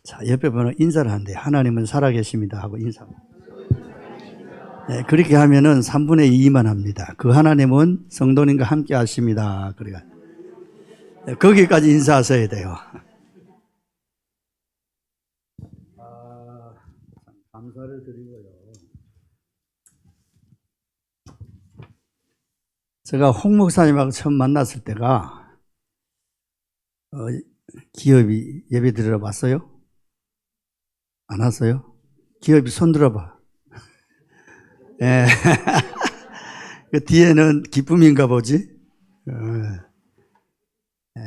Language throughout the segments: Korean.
자, 옆에 보면 인사를 하는데 하나님은 살아계십니다 하고 인사. 네, 그렇게 하면은 3분의 2만 합니다. 그 하나님은 성도님과 함께 하십니다. 그러니까 네, 거기까지 인사하셔야 돼요. 감사를 드리고요. 제가 홍 목사님하고 처음 만났을 때가 기업이 예배 드리러 왔어요? 안 왔어요? 기업이 손 들어봐. 예. 그 뒤에는 기쁨인가 보지? 예.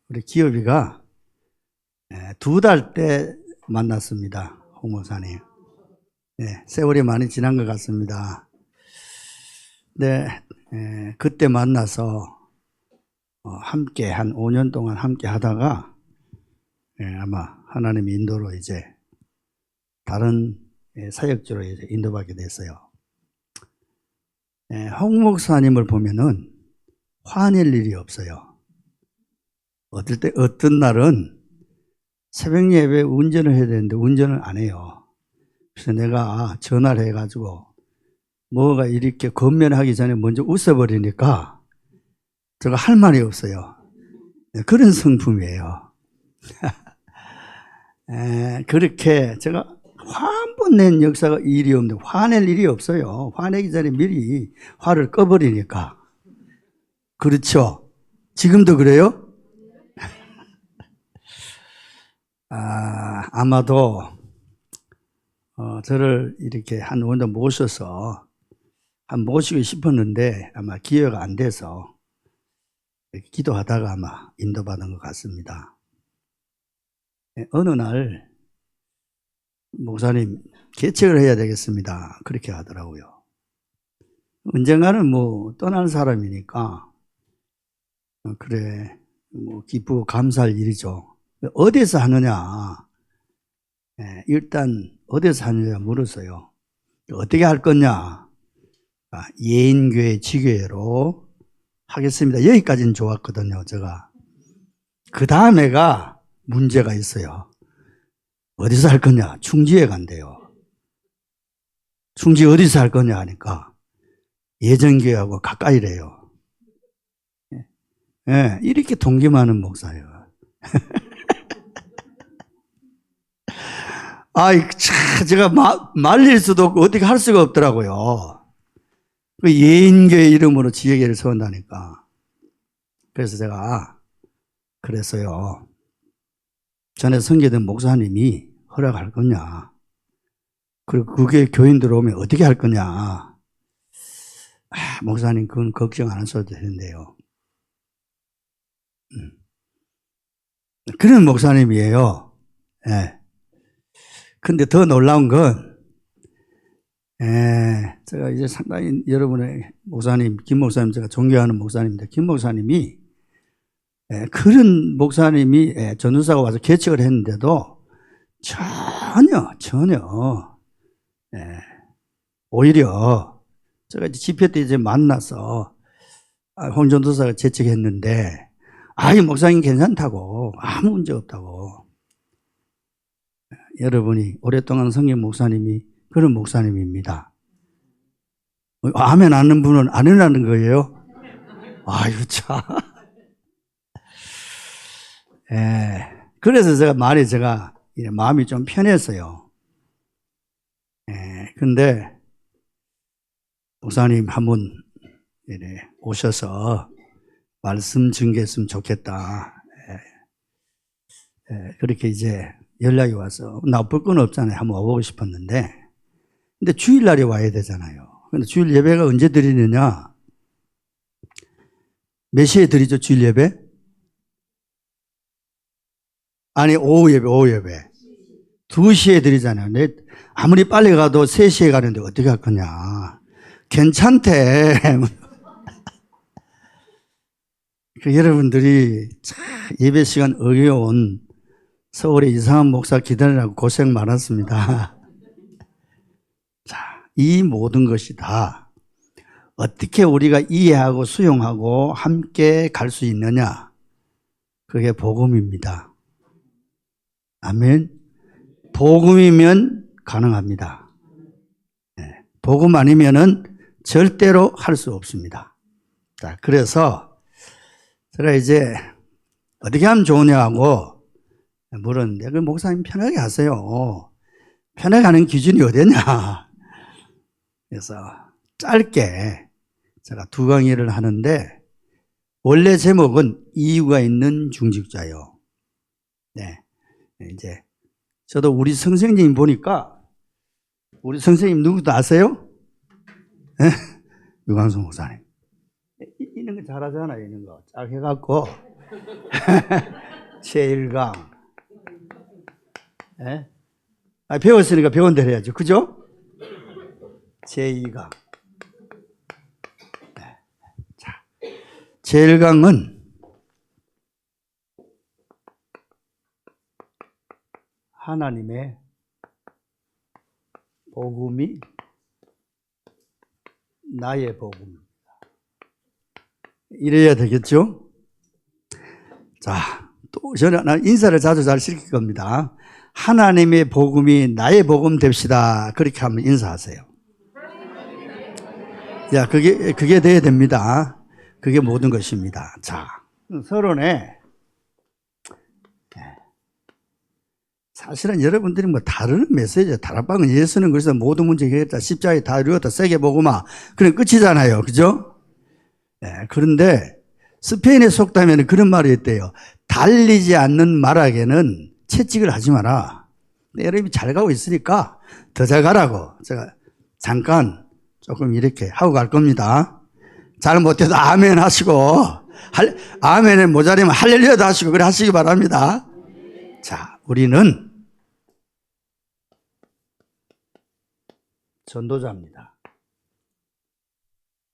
우리 기업이가 2달 때 만났습니다. 홍 목사님. 예. 세월이 많이 지난 것 같습니다. 네. 그때 만나서 함께 한 5년 동안 함께 하다가 아마 하나님 인도로 이제 다른 사역지로 이제 인도받게 됐어요. 홍 목사님을 보면은 화낼 일이 없어요. 어떤 날은 새벽 예배 운전을 해야 되는데 운전을 안 해요. 그래서 내가 전화를 해가지고 뭐가 이렇게 건면하기 전에 먼저 웃어버리니까 제가 할 말이 없어요. 그런 성품이에요. 그렇게 제가 화 한 번 낸 역사가 일이 없는데 화낼 일이 없어요. 화내기 전에 미리 화를 꺼버리니까. 그렇죠? 지금도 그래요? 아마도 저를 이렇게 한 원도 모셔서 모시고 싶었는데 아마 기회가 안 돼서 기도하다가 아마 인도받은 것 같습니다. 어느 날 목사님 개척을 해야 되겠습니다. 그렇게 하더라고요. 언젠가는 뭐 떠날 사람이니까 그래 뭐 기쁘고 감사할 일이죠. 어디서 하느냐? 일단 어디서 하느냐 물었어요. 어떻게 할 거냐? 예인교회 지교회로 하겠습니다. 여기까지는 좋았거든요. 제가 그 다음에가 문제가 있어요. 어디서 할 거냐? 충지에 간대요. 충지 어디서 할 거냐 하니까 예전교회하고 가까이래요. 이렇게 동기많은 목사예요. 제가 말릴 수도 없고 어떻게 할 수가 없더라고요. 그 예인교회 이름으로 지혜교회를 세운다니까. 그래서 제가 그랬어요. 전에 섬기던 목사님이 허락할 거냐. 그리고 그게 교인 들어오면 어떻게 할 거냐. 목사님 그건 걱정 안 하셔도 되는데요. 그런 목사님이에요. 근데 더 놀라운 건 제가 이제 상당히 여러분의 목사님, 김 목사님 제가 존경하는 목사님인데 김 목사님이 그런 목사님이 전도사가 와서 개척을 했는데도 전혀 오히려 제가 이제 집회 때 이제 만나서 홍 전도사가 개척했는데 이 목사님 괜찮다고 아무 문제 없다고. 여러분이 오랫동안 섬긴 목사님이 그런 목사님입니다. 아멘 하는 분은 안 하는 거예요? 아유 참. 그래서 제가 마음이 좀 편했어요. 근데 목사님 한번 오셔서 말씀 증거했으면 좋겠다. 그렇게 이제 연락이 와서 나쁠 건 없잖아요. 한번 와보고 싶었는데 근데 주일날에 와야 되잖아요. 근데 주일 예배가 언제 드리느냐? 몇 시에 드리죠? 주일 예배? 아니 오후 예배 2시에 드리잖아요. 아무리 빨리 가도 3시에 가는데 어떻게 할 거냐. 괜찮대. 여러분들이 예배 시간 어려운 서울의 이상한 목사 기다리라고 고생 많았습니다. 자, 이 모든 것이 다 어떻게 우리가 이해하고 수용하고 함께 갈 수 있느냐. 그게 복음입니다. 아멘. 복음이면 가능합니다. 네. 복음 아니면은 절대로 할 수 없습니다. 자, 그래서 제가 이제 어떻게 하면 좋으냐고 물었는데, 그 목사님 편하게 하세요. 편하게 하는 기준이 어디냐. 그래서 짧게 제가 2강의를 하는데, 원래 제목은 이유가 있는 중직자요. 네. 이제 저도 우리 선생님 보니까, 우리 선생님 누구도 아세요? 네? 유광수 목사님. 이런 거 잘하잖아요. 이런 거 쫙 해갖고 제1강. 네? 배웠으니까 배운 대로 해야죠. 그죠? 제2강. 네. 자, 제1강은 하나님의 복음이 나의 복음입니다. 이래야 되겠죠? 자, 또 저는 인사를 자주 잘 시킬 겁니다. 하나님의 복음이 나의 복음 됩시다. 그렇게 하면 인사하세요. 야, 그게 돼야 됩니다. 그게 모든 것입니다. 자, 서론에 사실은 여러분들이 뭐 다른 메시지, 다락방은 예수는 그래서 모든 문제 해결했다, 십자가에 다 이루었다, 세계 복음화, 그런 끝이잖아요. 그죠? 네, 그런데 스페인에 속담에는 그런 말이 있대요. 달리지 않는 말에게는 채찍을 하지 마라. 여러분이 잘 가고 있으니까 더 잘 가라고 제가 잠깐 조금 이렇게 하고 갈 겁니다. 잘 못해도 아멘 하시고, 아멘에 모자리면 할렐루야도 하시고 그래 하시기 바랍니다. 자, 우리는 전도자입니다.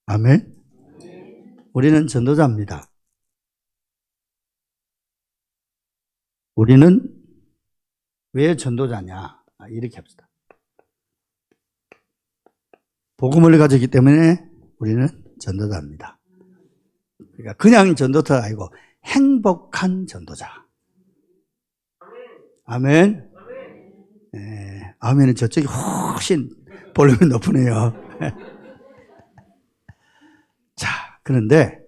아멘. 우리는 전도자입니다. 우리는 왜 전도자냐? 이렇게 합시다. 복음을 가졌기 때문에 우리는 전도자입니다. 그러니까 그냥 전도자가 아니고 행복한 전도자. 아멘. 네, 아멘은 저쪽이 훨씬 볼륨이 높으네요. 자, 그런데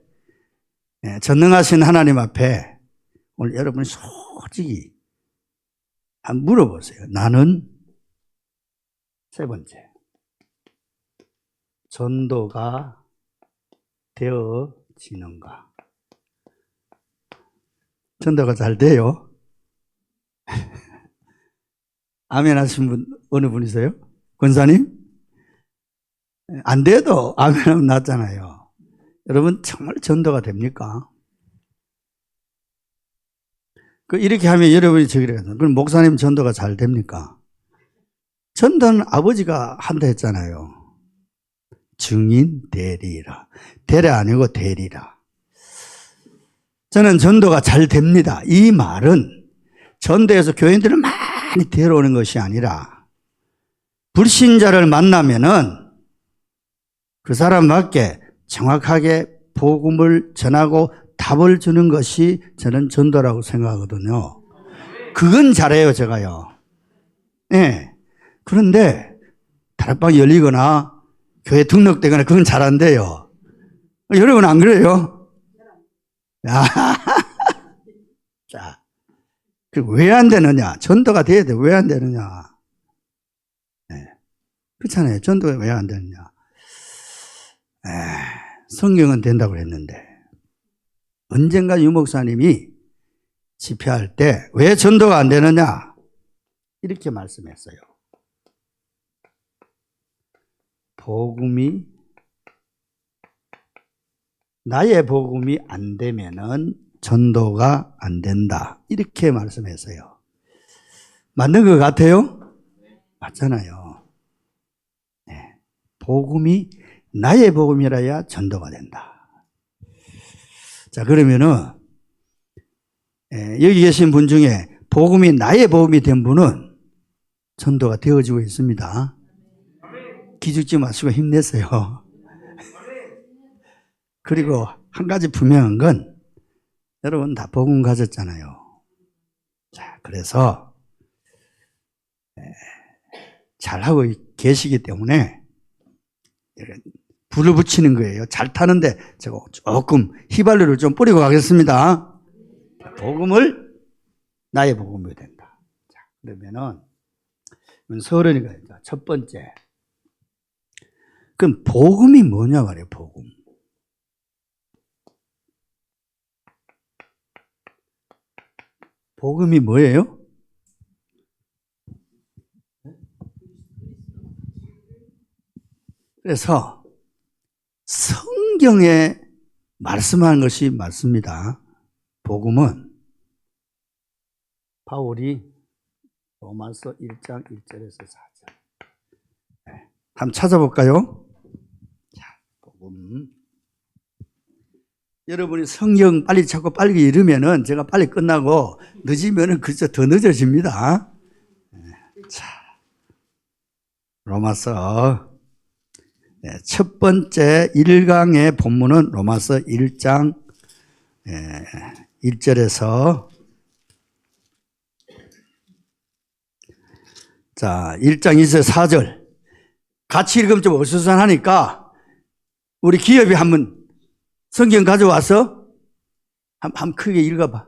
전능하신 하나님 앞에 오늘 여러분이 솔직히 한번 물어보세요. 나는 세 번째, 전도가 되어지는가? 전도가 잘 돼요? 아멘 하신 분 어느 분이세요? 권사님? 안 돼도 아멘 하면 낫잖아요. 여러분 정말 전도가 됩니까? 이렇게 하면 여러분이 저기래 가서, 그럼 목사님 전도가 잘 됩니까? 전도는 아버지가 한다 했잖아요. 증인 되리라. 되라 아니고 되리라. 저는 전도가 잘 됩니다. 이 말은 전도에서 교인들을 많이 데려오는 것이 아니라 불신자를 만나면은 그 사람밖에 정확하게 복음을 전하고 답을 주는 것이 저는 전도라고 생각하거든요. 그건 잘해요, 제가요. 예. 네. 그런데 다락방이 열리거나 교회 등록되거나 그건 잘 안 돼요. 여러분 안 그래요? 자, 왜 안 되느냐? 전도가 돼야 돼. 왜 안 되느냐? 네. 그렇잖아요. 전도가 왜 안 되느냐? 성경은 된다고 했는데 언젠가 유 목사님이 집회할 때 왜 전도가 안 되느냐? 이렇게 말씀했어요. 복음이, 나의 복음이 안 되면은 전도가 안 된다. 이렇게 말씀했어요. 맞는 것 같아요? 맞잖아요. 네. 복음이 나의 복음이라야 전도가 된다. 자, 그러면은 여기 계신 분 중에 복음이 나의 복음이 된 분은 전도가 되어지고 있습니다. 기죽지 마시고 힘내세요. 그리고 한 가지 분명한 건 여러분 다 복음 가졌잖아요. 자, 그래서 잘하고 계시기 때문에 불을 붙이는 거예요. 잘 타는데 제가 조금 휘발유를 좀 뿌리고 가겠습니다. 복음을 나의 복음이 된다. 자, 그러면은 서론이가 첫 번째. 그럼 복음이 뭐냐 말이에요. 복음. 복음이 뭐예요? 그래서 성경에 말씀하는 것이 맞습니다. 복음은 바울이 로마서 1장 1절에서 4절. 한번 찾아볼까요? 자, 복음. 여러분이 성경 빨리 찾고 빨리 읽으면은 제가 빨리 끝나고 늦으면은 그저 더 늦어집니다. 자, 로마서 첫 번째 1강의 본문은 로마서 1장 1절에서 자, 1장 2절 4절 같이 읽으면 좀 어수선하니까 우리 기업이 한번 성경 가져와서 한번 크게 읽어봐.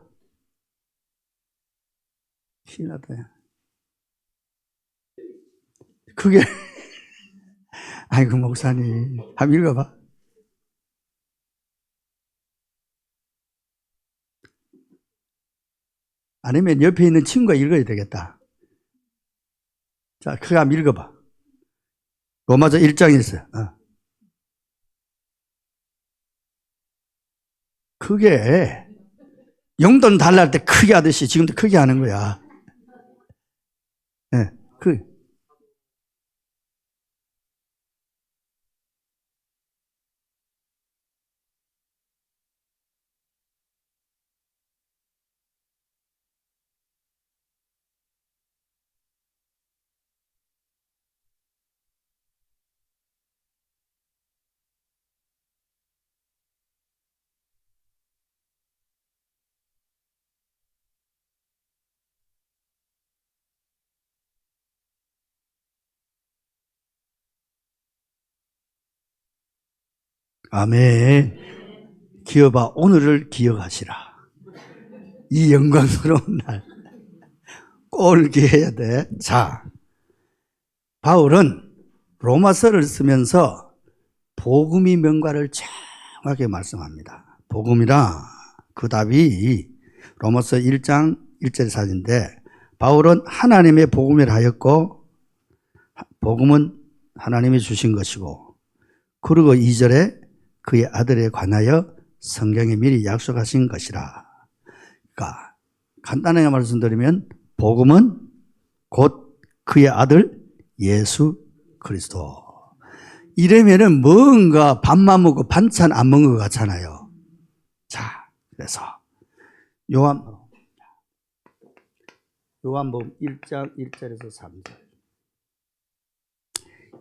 신나다. 크게. 아이고, 목사님. 한번 읽어봐. 아니면 옆에 있는 친구가 읽어야 되겠다. 자, 크게 한번 읽어봐. 로마서 1장에 있어요. 크게. 용돈 달랄 때 크게 하듯이 지금도 크게 하는 거야. 네, 아멘. 기어봐. 오늘을 기억하시라. 이 영광스러운 날. 꼭 기해야 돼. 자, 바울은 로마서를 쓰면서 복음의 명과를 정확하게 말씀합니다. 복음이라 그 답이 로마서 1장 1절 4절인데 바울은 하나님의 복음이라 하였고 복음은 하나님이 주신 것이고 그리고 2절에 그의 아들에 관하여 성경에 미리 약속하신 것이라. 그러니까 간단하게 말씀드리면 복음은 곧 그의 아들 예수 그리스도. 이러면은 뭔가 밥만 먹고 반찬 안 먹은 것 같잖아요. 자, 그래서 요한복음 1장 1절에서 3절.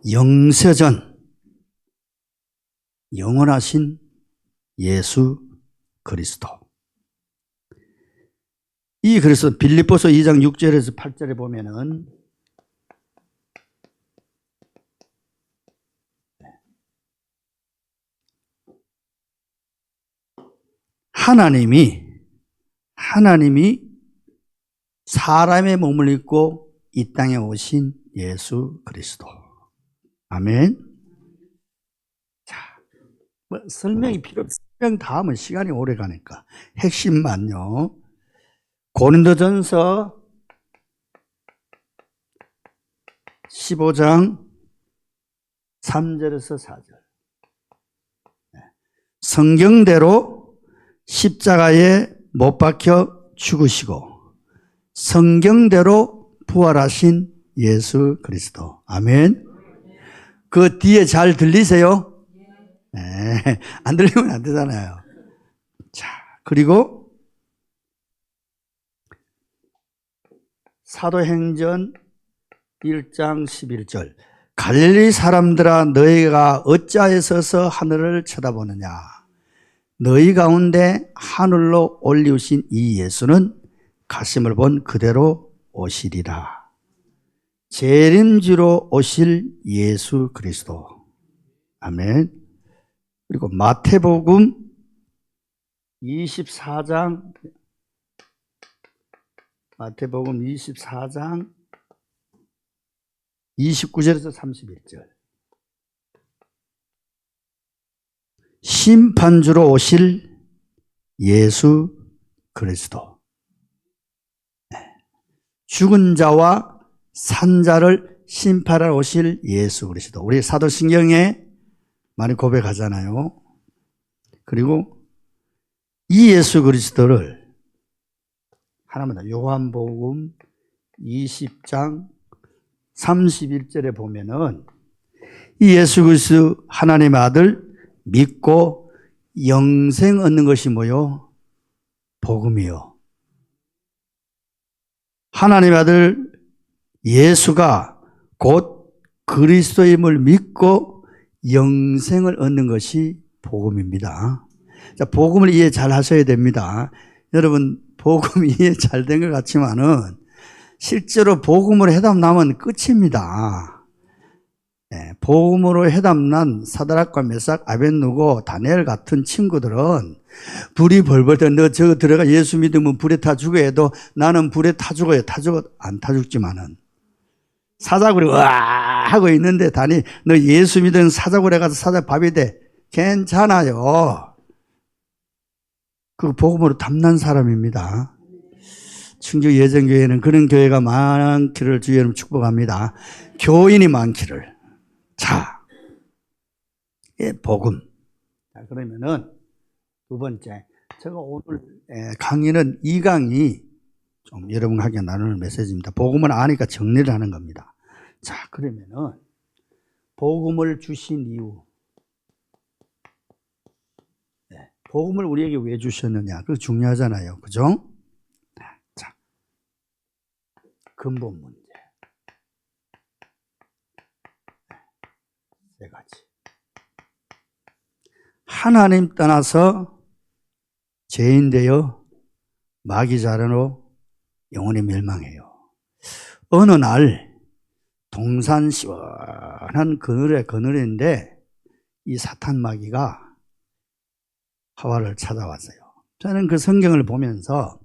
영세전 영원하신 예수 그리스도. 이 그래서 빌립보서 2장 6절에서 8절에 보면은 하나님이 사람의 몸을 입고 이 땅에 오신 예수 그리스도. 아멘. 자, 뭐 설명이 필요 없어요. 설명 다 하면 시간이 오래 가니까 핵심만요. 고린도전서 15장 3절에서 4절. 성경대로 십자가에 못 박혀 죽으시고 성경대로 부활하신 예수 그리스도. 아멘. 그 뒤에 잘 들리세요? 네. 안 들리면 안 되잖아요. 자, 그리고 사도행전 1장 11절. 갈릴리 사람들아 너희가 어찌하여서 하늘을 쳐다보느냐. 너희 가운데 하늘로 올리우신 이 예수는 가심을 본 그대로 오시리라. 재림주로 오실 예수 그리스도. 아멘. 그리고 마태복음 24장 29절에서 31절. 심판주로 오실 예수 그리스도. 죽은 자와 산 자를 심판하러 오실 예수 그리스도. 우리 사도신경에 많이 고백하잖아요. 그리고 이 예수 그리스도를 하나만 요한복음 20장 31절에 보면은 이 예수 그리스도 하나님의 아들 믿고 영생 얻는 것이 뭐요? 복음이요. 하나님의 아들 예수가 곧 그리스도임을 믿고 영생을 얻는 것이 복음입니다. 자, 복음을 이해 잘 하셔야 됩니다. 여러분, 복음 이해 잘 된 것 같지만은 실제로 복음으로 해답나면 끝입니다. 네, 복음으로 해답난 사드락과 메삭, 아벳느고, 다니엘 같은 친구들은 불이 벌벌 때 너 저거 들어가 예수 믿으면 불에 타 죽어 해도 나는 불에 타 죽어요. 안 타 죽지만은 사자굴이 와 하고 있는데 다니 너 예수 믿으면 사자굴에 가서 사자 밥이 돼. 괜찮아요. 그 복음으로 탐난 사람입니다. 충주 예정교회는 그런 교회가 많기를 주의 이름 축복합니다. 교인이 많기를. 자, 예, 복음. 자, 그러면은 두 번째. 제가 오늘 강의는 이 강의 좀 여러분에게 나누는 메시지입니다. 복음을 아니까 정리를 하는 겁니다. 자, 그러면은 복음을 주신 이유. 네, 복음을 우리에게 왜 주셨느냐. 그거 중요하잖아요. 그죠? 자, 근본 문제. 세 가지. 하나님 떠나서 죄인 되어 마귀 자라로 영원히 멸망해요. 어느 날 동산 시원한 그늘인데 이 사탄 마귀가 하와를 찾아왔어요. 저는 그 성경을 보면서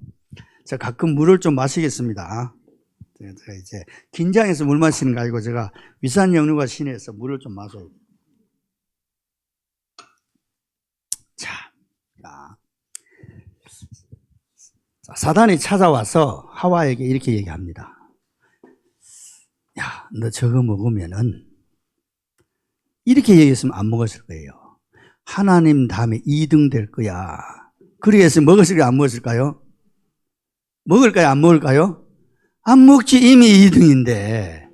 제가 가끔 물을 좀 마시겠습니다. 제가 이제 긴장해서 물 마시는 거 아니고 제가 위산 역류가 심해서 물을 좀 마셔요. 자, 사단이 찾아와서 하와에게 이렇게 얘기합니다. 야, 너 저거 먹으면은 이렇게 얘기했으면 안 먹었을 거예요. 하나님 다음에 2등 될 거야. 그렇게 해서 먹었을까요? 안 먹었을까요? 먹을까요? 안 먹을까요? 안 먹지. 이미 2등인데.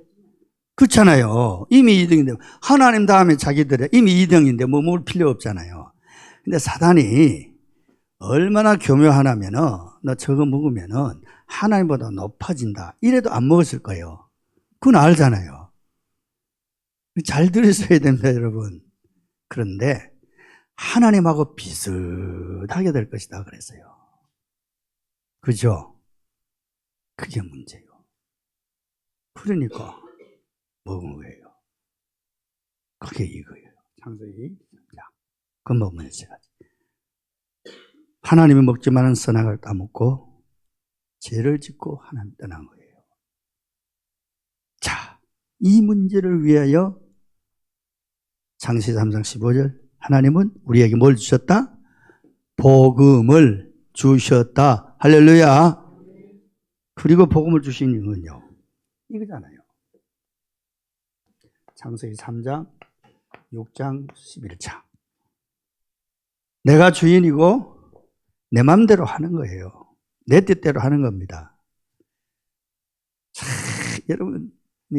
그렇잖아요. 이미 2등인데. 하나님 다음에 자기들이 이미 2등인데 뭐 먹을 필요 없잖아요. 근데 사단이 얼마나 교묘하냐면은 너 저거 먹으면은 하나님보다 높아진다. 이래도 안 먹었을 거예요. 그건 알잖아요. 잘 들으셔야 됩니다, 여러분. 그런데 하나님하고 비슷하게 될 것이다 그랬어요. 그죠? 그게 문제예요. 그러니까 먹은 거예요. 그게 이거예요. 창세기. 자, 근본문제 세 가지. 하나님이 먹지 말은 선악을 따먹고 죄를 짓고 하나님 떠난 거예요. 자, 이 문제를 위하여 창세기 3장 15절 하나님은 우리에게 뭘 주셨다? 복음을 주셨다. 할렐루야. 그리고 복음을 주신 이유는요. 이거잖아요. 창세기 3장 6장 11장 내가 주인이고 내 마음대로 하는 거예요. 내 뜻대로 하는 겁니다. 자, 여러분이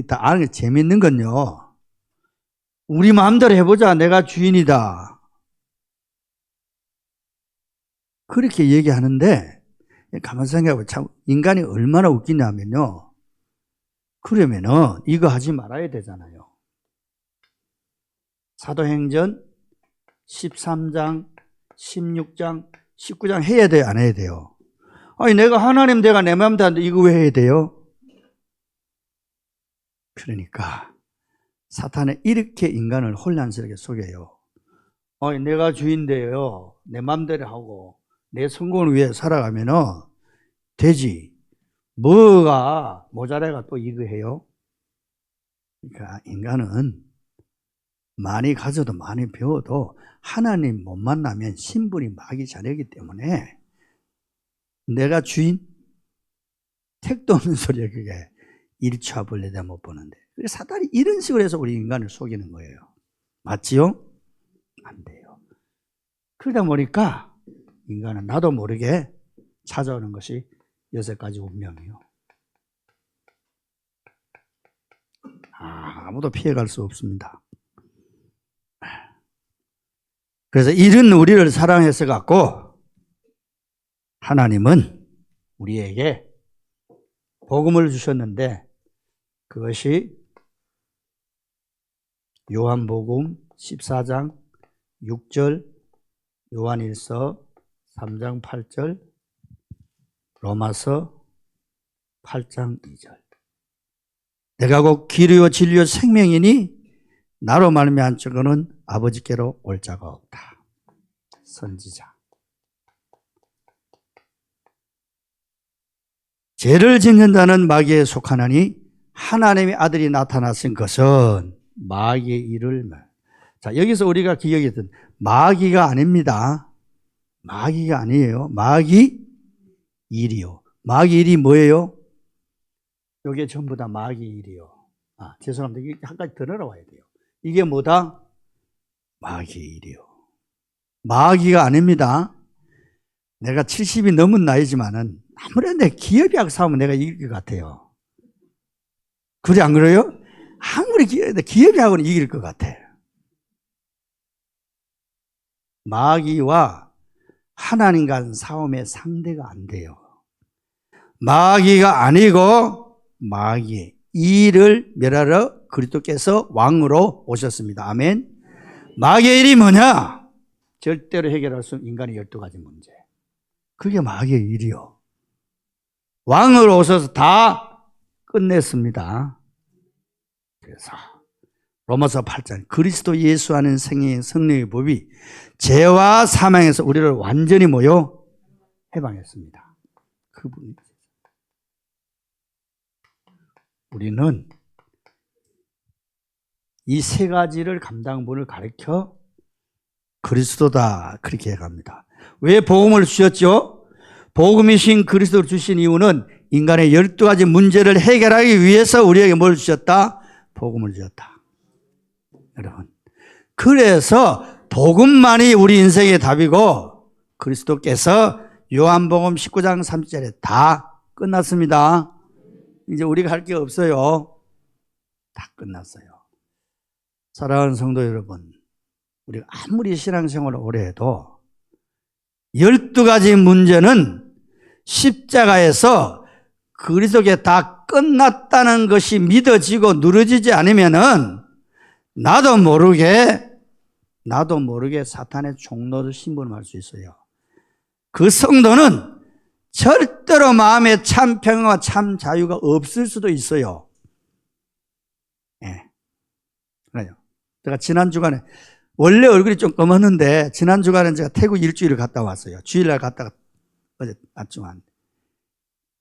다 아는 게 재밌는 건요. 우리 마음대로 해보자. 내가 주인이다. 그렇게 얘기하는데 가만 생각해보면 참 인간이 얼마나 웃기냐면요. 그러면은 이거 하지 말아야 되잖아요. 사도행전 13장, 16장, 19장 해야 돼요? 안 해야 돼요? 아니 내가 하나님 내가 내 마음대로 하는데 이거 왜 해야 돼요? 그러니까 사탄은 이렇게 인간을 혼란스럽게 속여요. 내가 주인데요. 내 맘대로 하고 내 성공을 위해 살아가면은 되지. 뭐가 모자라가 또 이거 해요? 그러니까 인간은 많이 가져도 많이 배워도 하나님 못 만나면 신분이 마귀 자녀이기 때문에 내가 주인? 택도 없는 소리야 그게. 일취하벌레다 못 보는데. 사탄이 이런 식으로 해서 우리 인간을 속이는 거예요. 맞지요? 안 돼요. 그러다 보니까 인간은 나도 모르게 찾아오는 것이 6가지 운명이요. 아무도 피해갈 수 없습니다. 그래서 이런 우리를 사랑해서 갖고 하나님은 우리에게 복음을 주셨는데 그것이 요한복음 14장 6절, 요한일서 3장 8절, 로마서 8장 2절. 내가 곧 길이요 진리요 생명이니 나로 말미암은 자는 아버지께로 올 자가 없다. 선지자. 죄를 짓는 자는 마귀에 속하나니 하나님의 아들이 나타나신 것은 마귀의 일을 자, 여기서 우리가 기억했던 마귀가 아닙니다. 마귀가 아니에요. 마귀 일이요. 마귀 일이 뭐예요? 이게 전부 다 마귀 일이요. 죄송합니다. 이게 한 가지 더 넣어와야 돼요. 이게 뭐다? 마귀 일이요. 마귀가 아닙니다. 내가 70이 넘은 나이지만은 아무래도 내 기업이하고 싸우면 내가 이길 것 같아요. 그래 안 그래요? 아무리 기업이하고는 이길 것 같아. 마귀와 하나님과는 싸움의 상대가 안 돼요. 마귀가 아니고 마귀의 일을 멸하러 그리스도께서 왕으로 오셨습니다. 아멘. 마귀의 일이 뭐냐? 절대로 해결할 수 없는 인간의 12가지 문제. 그게 마귀의 일이요. 왕으로 오셔서 다 끝냈습니다. 그래서 로마서 8장 그리스도 예수 안에 성령의 법이 죄와 사망에서 우리를 완전히 해방했습니다. 그분이. 우리는 이 3가지를 감당분을 가르쳐 그리스도다 그렇게 해갑니다. 왜 복음을 주셨죠? 복음이신 그리스도를 주신 이유는 인간의 12가지 문제를 해결하기 위해서 우리에게 뭘 주셨다? 복음을 주셨다. 여러분, 그래서 복음만이 우리 인생의 답이고 그리스도께서 요한복음 19장 30절에 다 끝났습니다. 이제 우리가 할 게 없어요. 다 끝났어요. 사랑하는 성도 여러분, 우리가 아무리 신앙생활을 오래 해도 12가지 문제는 십자가에서 그리스도께 다 끝났다는 것이 믿어지고 누려지지 않으면은 나도 모르게 사탄의 종로를 심부름할 수 있어요. 그 성도는 절대로 마음에 참 평화와 참 자유가 없을 수도 있어요. 그래요. 제가 지난 주간에 원래 얼굴이 좀 검었는데 지난 주간에 제가 태국 일주일을 갔다 왔어요. 주일날 갔다가 어제 낮중한.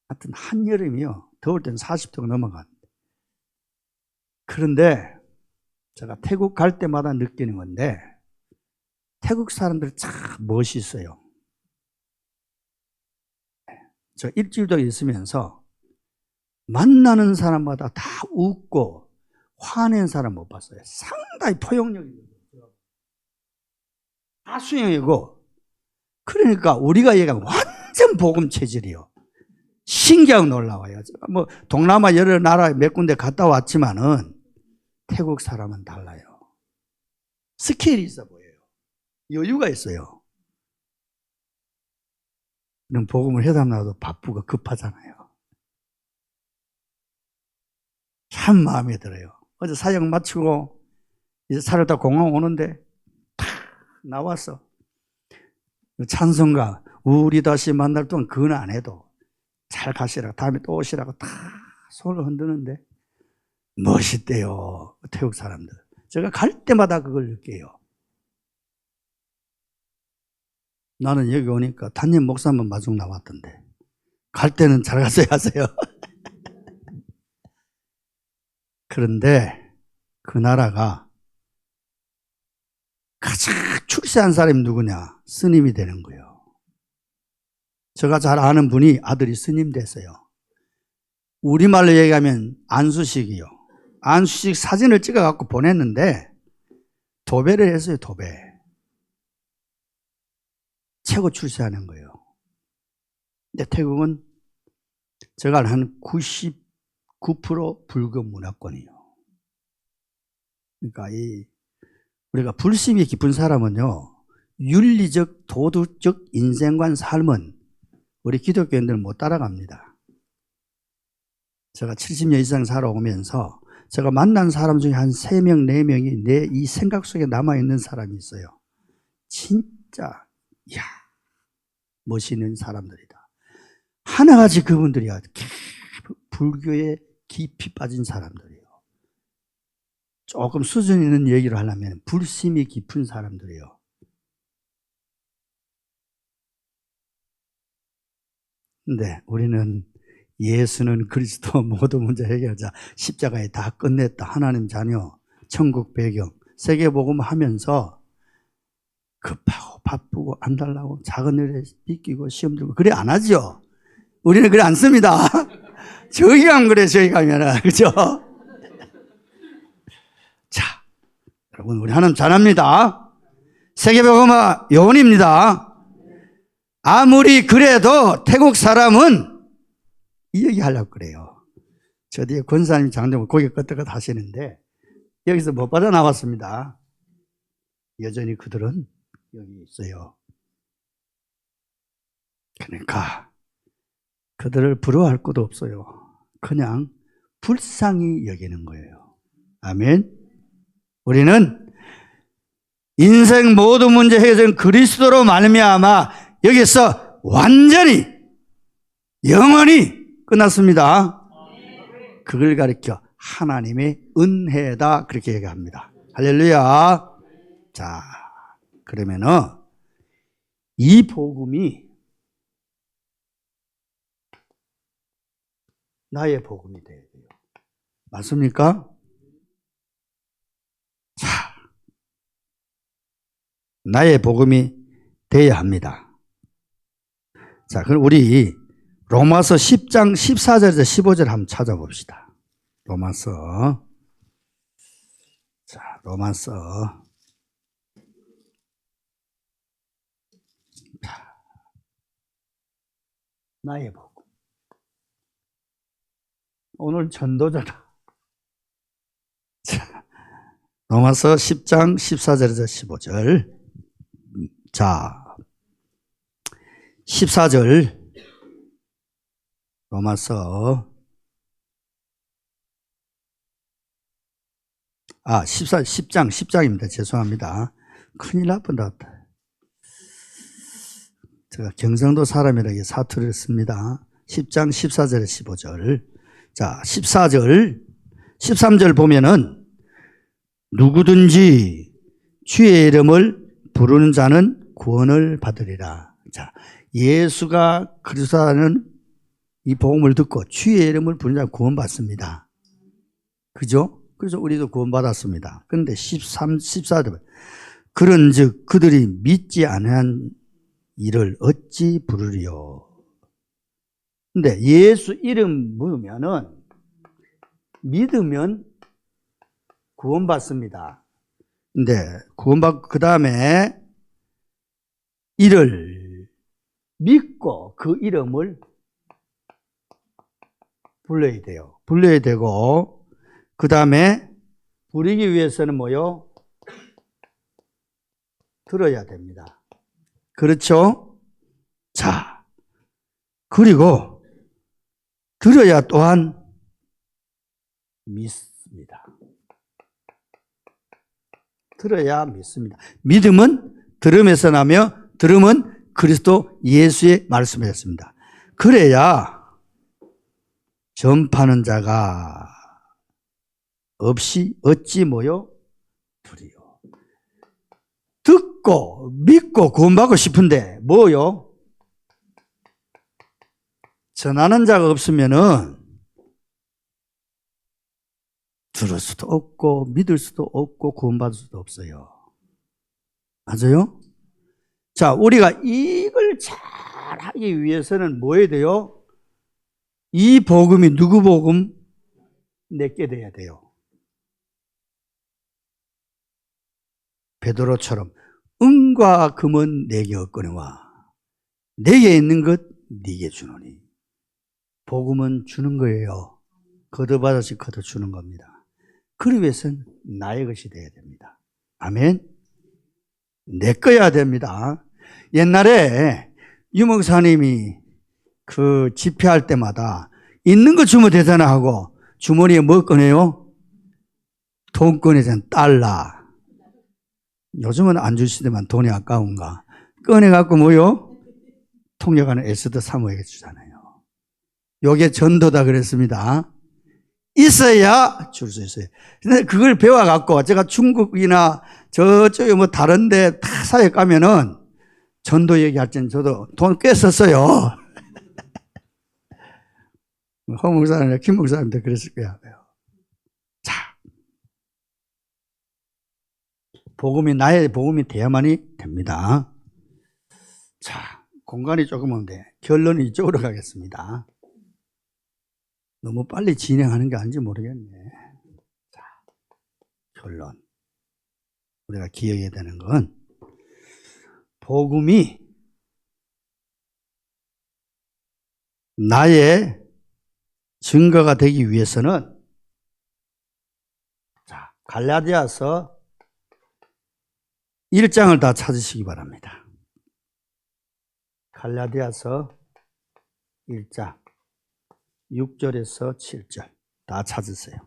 하여튼 한여름이요. 더울 때는 40도가 넘어갔는데. 그런데 제가 태국 갈 때마다 느끼는 건데 태국 사람들 참 멋있어요. 저 일주일도 있으면서 만나는 사람마다 다 웃고 화낸 사람 못 봤어요. 상당히 포용력이고 다 수용이고. 그러니까 우리가 얘기하면 완전 복음 체질이요. 신기하고 놀라워요. 뭐 동남아 여러 나라에 몇 군데 갔다 왔지만은 태국 사람은 달라요. 스케일이 있어 보여요. 여유가 있어요. 그럼 복음을 해담나도 바쁘고 급하잖아요. 참 마음에 들어요. 어제 사역 마치고 이제 차를 타고 공항 오는데 탁 나왔어. 찬송가 우리 다시 만날 동안 그건 안 해도 잘 가시라고 다음에 또 오시라고 다 손을 흔드는데 멋있대요. 태국 사람들. 제가 갈 때마다 그걸 느껴요. 나는 여기 오니까 담임 목사만 마중 나왔던데 갈 때는 잘 갔어요 하세요. 그런데 그 나라가 가장 출세한 사람이 누구냐? 스님이 되는 거예요. 제가 잘 아는 분이 아들이 스님 됐어요. 우리말로 얘기하면 안수식이요. 안수식 사진을 찍어갖고 보냈는데 도배를 했어요. 도배. 최고 출세하는 거예요. 근데 태국은 제가 한 99% 불교 문화권이에요. 그러니까 우리가 불심이 깊은 사람은요, 윤리적, 도덕적 인생관 삶은 우리 기독교인들은 못 따라갑니다. 제가 70년 이상 살아오면서 제가 만난 사람 중에 한 3명, 4명이 내 이 생각 속에 남아있는 사람이 있어요. 진짜, 이야, 멋있는 사람들이다. 하나같이 그분들이야. 불교에 깊이 빠진 사람들이에요. 조금 수준 있는 얘기를 하려면 불심이 깊은 사람들이에요. 근데 우리는 예수는 그리스도 모든 문제 해결자, 십자가에 다 끝냈다. 하나님 자녀, 천국 배경, 세계복음 하면서 급하고 바쁘고 안 달라고 작은 일에 삐끼고 시험 들고 그래 안 하죠. 우리는 그래 안 씁니다. 저희 가면 그래, 저희 가면은. 그죠? 자, 여러분, 우리 하나님 잘합니다. 세계복음화 요원입니다. 아무리 그래도 태국 사람은 이 얘기 하려고 그래요. 저 뒤에 권사님 장로님 고개 끄덕끄덕 하시는데 여기서 못 빠져나왔습니다. 여전히 그들은 여기 있어요. 그러니까 그들을 부러워할 것도 없어요. 그냥 불쌍히 여기는 거예요. 아멘. 우리는 인생 모든 문제 해결은 그리스도로 말미암아 여기서 완전히 영원히 끝났습니다. 그걸 가리켜 하나님의 은혜다 그렇게 얘기합니다. 할렐루야. 자, 그러면은 이 복음이 나의 복음이 돼야 돼요. 맞습니까? 자, 나의 복음이 돼야 합니다. 자, 그럼 우리 로마서 10장 14절에서 15절 한번 찾아봅시다. 로마서. 자, 로마서. 나의 복음. 오늘 전도자다. 자, 로마서 10장 14절에서 15절. 자, 14절. 로마서 10장입니다. 죄송합니다. 큰일 날 뻔했다. 제가 경상도 사람이라 사투리를 씁니다. 10장 14절에 15절. 자, 14절, 13절 보면은 누구든지 주의 이름을 부르는 자는 구원을 받으리라. 자, 예수가 그리스도라는 이 복음을 듣고 주의 이름을 부르는 자는 구원받습니다. 그죠? 그래서 우리도 구원받았습니다. 그런데 14절. 그런즉 그들이 믿지 않은 이를 어찌 부르리요? 근데 예수 이름 부르면은 믿으면 구원받습니다. 근데 구원받고 그 다음에 이를 믿고 그 이름을 불러야 돼요. 불러야 되고 그 다음에 부르기 위해서는 뭐요? 들어야 됩니다. 그렇죠? 자, 그리고 들어야 또한 믿습니다. 들어야 믿습니다. 믿음은 들음에서 나며 들음은 그리스도 예수의 말씀이었습니다. 그래야 전파하는 자가 없이 어찌 뭐요? 두리요. 듣고 믿고 구원받고 싶은데 뭐요? 전하는 자가 없으면은 들을 수도 없고 믿을 수도 없고 구원받을 수도 없어요. 맞아요? 자, 우리가 이걸 잘 하기 위해서는 뭐 해야 돼요? 이 복음이 누구 복음? 내게 돼야 돼요. 베드로처럼 은과 금은 내게 없거니와 내게 있는 것 네게 주노니. 복음은 주는 거예요. 거둬받아서 거둬주는 겁니다. 그러기 위해서는 나의 것이 돼야 됩니다. 아멘. 내 거야 됩니다. 옛날에 유목사님이 그 집회할 때마다 있는 거 주면 되잖아 하고 주머니에 뭐 꺼내요? 돈 꺼내잖아. 달러. 요즘은 안 주시더만 돈이 아까운가. 꺼내갖고 뭐요? 통역하는 에스더 사모에게 주잖아요. 요게 전도다 그랬습니다. 있어야 줄 수 있어요. 근데 그걸 배워갖고 제가 중국이나 저쪽에 뭐 다른데 타사에 가면은 전도 얘기할 때는 저도 돈 꽤 썼어요. 허 목사님이나 김 목사님도 그랬을 거야. 자, 복음이 나의 복음이 돼야만이 됩니다. 자, 공간이 조금 없는데 결론이 이쪽으로 가겠습니다. 너무 빨리 진행하는 게 아닌지 모르겠네. 자, 결론. 우리가 기억해야 되는 건 복음이 나의 증거가 되기 위해서는 자, 갈라디아서 1장을 다 찾으시기 바랍니다. 갈라디아서 1장 6절에서 7절 다 찾으세요.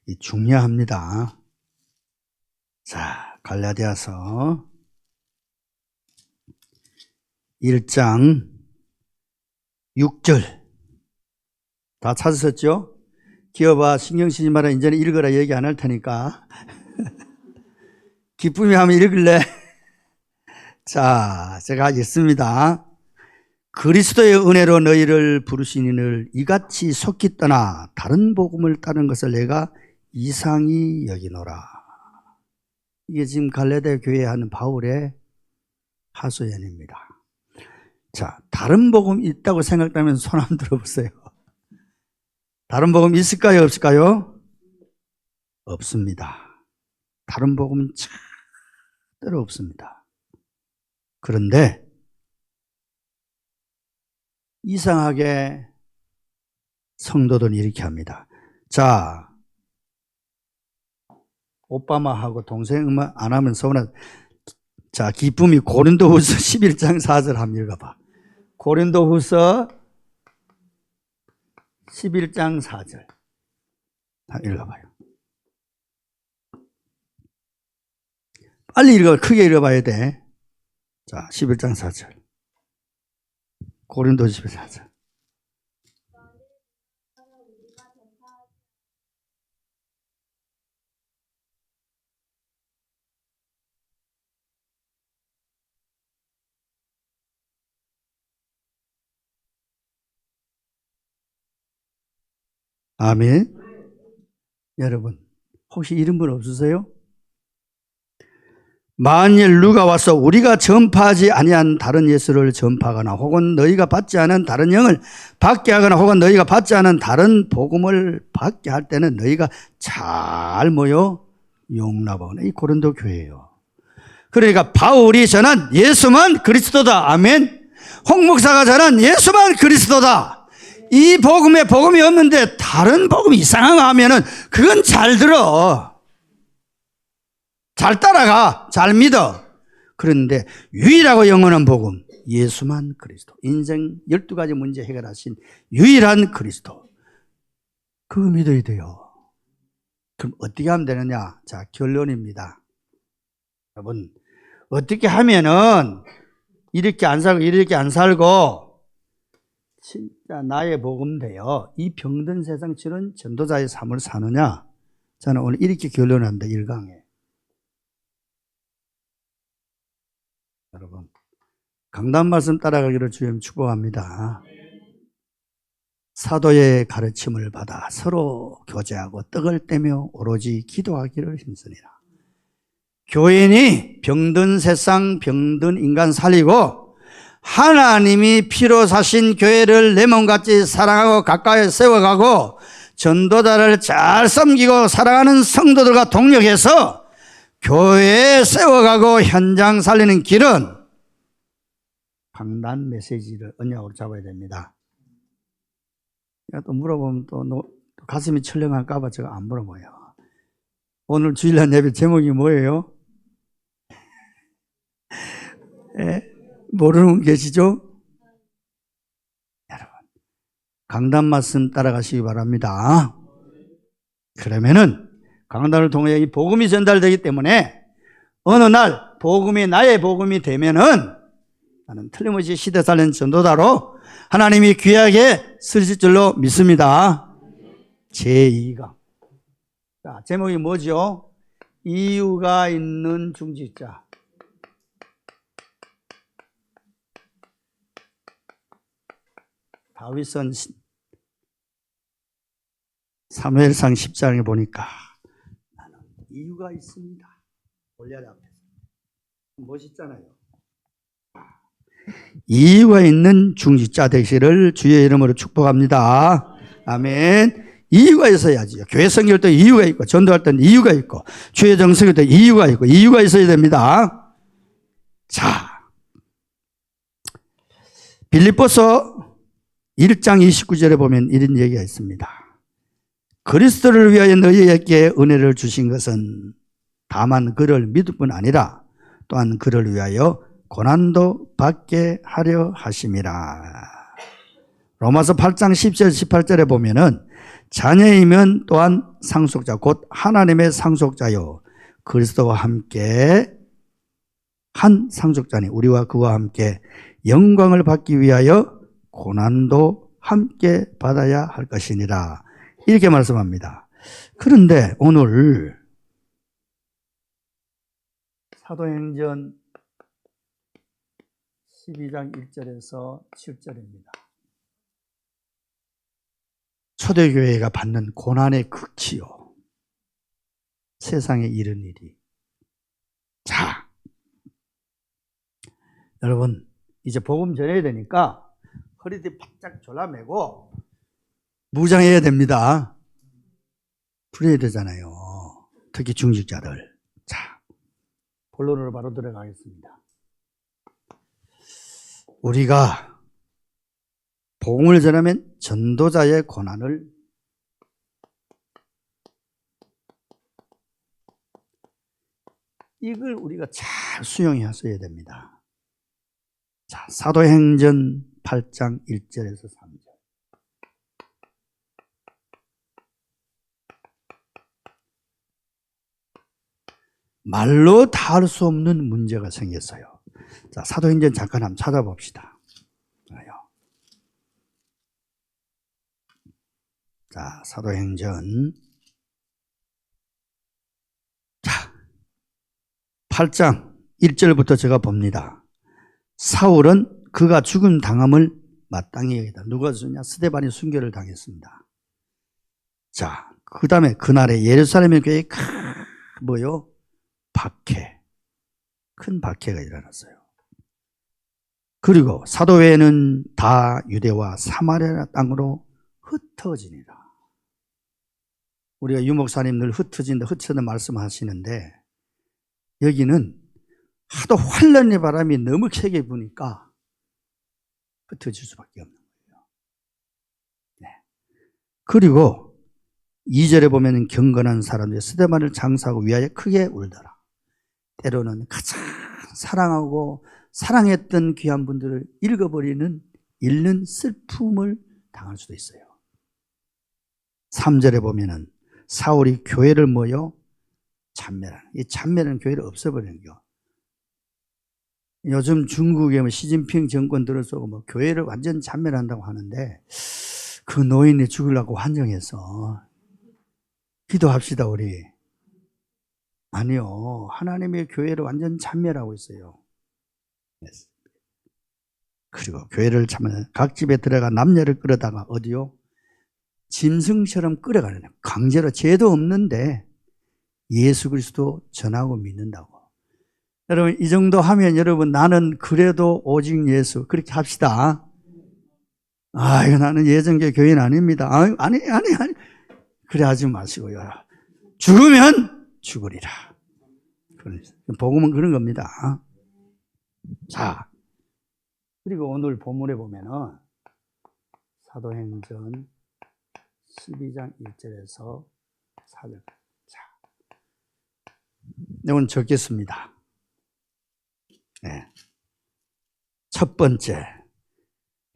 이 중요합니다. 자, 갈라디아서 1장 6절 다 찾으셨죠? 기어봐, 신경 쓰지 마라. 이제는 읽어라 얘기 안 할 테니까. 기쁨이 하면 읽을래? 자, 제가 읽습니다. 그리스도의 은혜로 너희를 부르시니를 이같이 속히 떠나 다른 복음을 따른 것을 내가 이상히 여기노라. 이게 지금 갈라디아 교회에 하는 바울의 하소연입니다. 자, 다른 복음 있다고 생각하면 손 한번 들어보세요. 다른 복음 있을까요? 없을까요? 없습니다. 다른 복음은 절대로 없습니다. 그런데 이상하게 성도들은 이렇게 합니다. 자, 오빠마하고 동생만 안 하면 서운하다. 자, 기쁨이 고린도후서 11장 4절 한번 읽어봐. 고린도후서 11장 4절 읽어봐요. 빨리 읽어, 크게 읽어봐야 돼. 자, 11장 4절. 고린도후서 11장 4절. 아멘. 여러분, 혹시 이런 분 없으세요? 만일 누가 와서 우리가 전파하지 아니한 다른 예수를 전파하거나 혹은 너희가 받지 않은 다른 영을 받게 하거나 혹은 너희가 받지 않은 다른 복음을 받게 할 때는 너희가 잘 모여 용납하거나. 이 고린도 교회예요. 그러니까 바울이 전한 예수만 그리스도다. 아멘. 홍 목사가 전한 예수만 그리스도다. 이 복음에 복음이 없는데 다른 복음이 이상한 거 하면은 그건 잘 들어. 잘 따라가. 잘 믿어. 그런데 유일하고 영원한 복음, 예수만 그리스도. 인생 12가지 문제 해결하신 유일한 그리스도. 그거 믿어야 돼요. 그럼 어떻게 하면 되느냐? 자, 결론입니다. 여러분, 어떻게 하면은 이렇게 안 살고 이렇게 안 살고 진짜 자, 나의 복음되어 이 병든 세상 치른 전도자의 삶을 사느냐? 저는 오늘 이렇게 결론합니다. 1강에. 여러분, 강단 말씀 따라가기를 주님 축복합니다. 사도의 가르침을 받아 서로 교제하고 떡을 떼며 오로지 기도하기를 힘쓰니라. 교인이 병든 세상, 병든 인간 살리고 하나님이 피로 사신 교회를 내 몸같이 사랑하고 가까이 세워가고 전도자를 잘 섬기고 사랑하는 성도들과 동력해서 교회에 세워가고 현장 살리는 길은 강단 메시지를 언약으로 잡아야 됩니다. 또 물어보면 또 가슴이 철렁할까봐 제가 안 물어봐요. 오늘 주일날 예배 제목이 뭐예요? 모르는 분 계시죠? 여러분, 강단 말씀 따라가시기 바랍니다. 그러면은 강단을 통해 이 복음이 전달되기 때문에 어느 날 복음이 나의 복음이 되면은 나는 틀림없이 시대 살리는 전도자로 하나님이 귀하게 쓰실 줄로 믿습니다. 제2강. 자, 제목이 뭐죠? 이유가 있는 중직자. 다윗은 사무엘상 10장에 보니까 나는 이유가 있습니다. 골리앗 앞에서. 멋있잖아요. 이유가 있는 중직자 되시기를 주의 이름으로 축복합니다. 아멘. 이유가 있어야지요. 교회 성결 때 이유가 있고, 전도할 때는 이유가 있고, 주의 정성일 때 이유가 있고, 이유가 있어야 됩니다. 자, 빌립보서 1장 29절에 보면 이런 얘기가 있습니다. 그리스도를 위하여 너희에게 은혜를 주신 것은 다만 그를 믿을 뿐 아니라 또한 그를 위하여 고난도 받게 하려 하심이라. 로마서 8장 10절 18절에 보면은 자녀이면 또한 상속자 곧 하나님의 상속자요 그리스도와 함께 한 상속자니 우리와 그와 함께 영광을 받기 위하여 고난도 함께 받아야 할 것이니라. 이렇게 말씀합니다. 그런데 오늘 사도행전 12장 1절에서 7절입니다. 초대교회가 받는 고난의 극치요. 세상에 이른 일이. 자, 여러분 이제 복음 전해야 되니까 허리띠 바짝 졸라매고 무장해야 됩니다. 그래야 되잖아요. 특히 중직자들. 자, 본론으로 바로 들어가겠습니다. 우리가 복음을 전하면 전도자의 고난을 이걸 우리가 잘 수용해야 됩니다. 자, 사도행전 8장 1절에서 3절. 말로 다 할 수 없는 문제가 생겼어요. 자, 사도행전 잠깐 한번 찾아봅시다. 자, 사도행전. 자, 8장 1절부터 제가 봅니다. 사울은 그가 죽음 당함을 마땅히 여기다. 누가 죽냐? 스데반이 순교를 당했습니다. 자, 그 다음에 그날에 예루살렘의 교회에 큰 박해가 일어났어요. 그리고 사도회는 다 유대와 사마리아 땅으로 흩어지니라. 우리가 유목사님 늘 흩어진다 말씀하시는데 여기는 하도 환란의 바람이 너무 세게 부니까 흩어질 수밖에 없는 거예요. 네. 그리고 2절에 보면 경건한 사람들이 스데반을 장사하고 위하여 크게 울더라. 때로는 가장 사랑하고 사랑했던 귀한 분들을 잃는 슬픔을 당할 수도 있어요. 3절에 보면은 사울이 교회를 모여 참매라는, 이 참매라는 교회를 없애버리는 거. 요즘 중국에 뭐 시진핑 정권 들어서고 뭐 교회를 완전 참멸한다고 하는데 그 노인이 죽으려고 환정해서 기도합시다 우리. 아니요. 하나님의 교회를 완전 참멸하고 있어요. 그리고 교회를 참멸 각 집에 들어가 남녀를 끌어다가 어디요? 짐승처럼 끌어가는 거예요. 강제로 죄도 없는데 예수 그리스도 전하고 믿는다고. 여러분 이 정도 하면 여러분 나는 그래도 오직 예수 그렇게 합시다. 이거 나는 예정교 교인 아닙니다. 아니. 그래 하지 마시고요. 죽으면 죽으리라. 복음은 그런 겁니다. 자, 그리고 오늘 본문에 보면은 사도행전 12장 1절에서 4절. 자, 오늘 적겠습니다. 네. 첫 번째,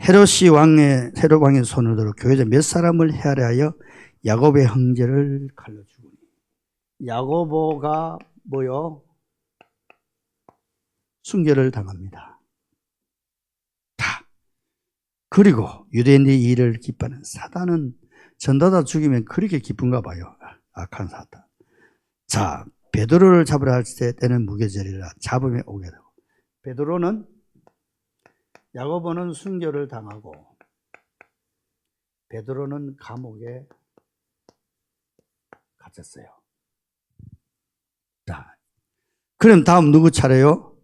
헤롯 왕의 손을 들어 교회자 몇 사람을 헤아려 하여 야고보의 형제를 칼로 죽으니. 야고보가 뭐요? 순교를 당합니다. 그리고 유대인들이 이를 기뻐하는 사단은 전도자 죽이면 그렇게 기쁜가 봐요. 악한 사단. 자, 베드로를 잡으러 할 때는 무교절이라 잡음에 오게 되고, 야고보는 순교를 당하고 베드로는 감옥에 갇혔어요. 자, 그럼 다음 누구 차례요?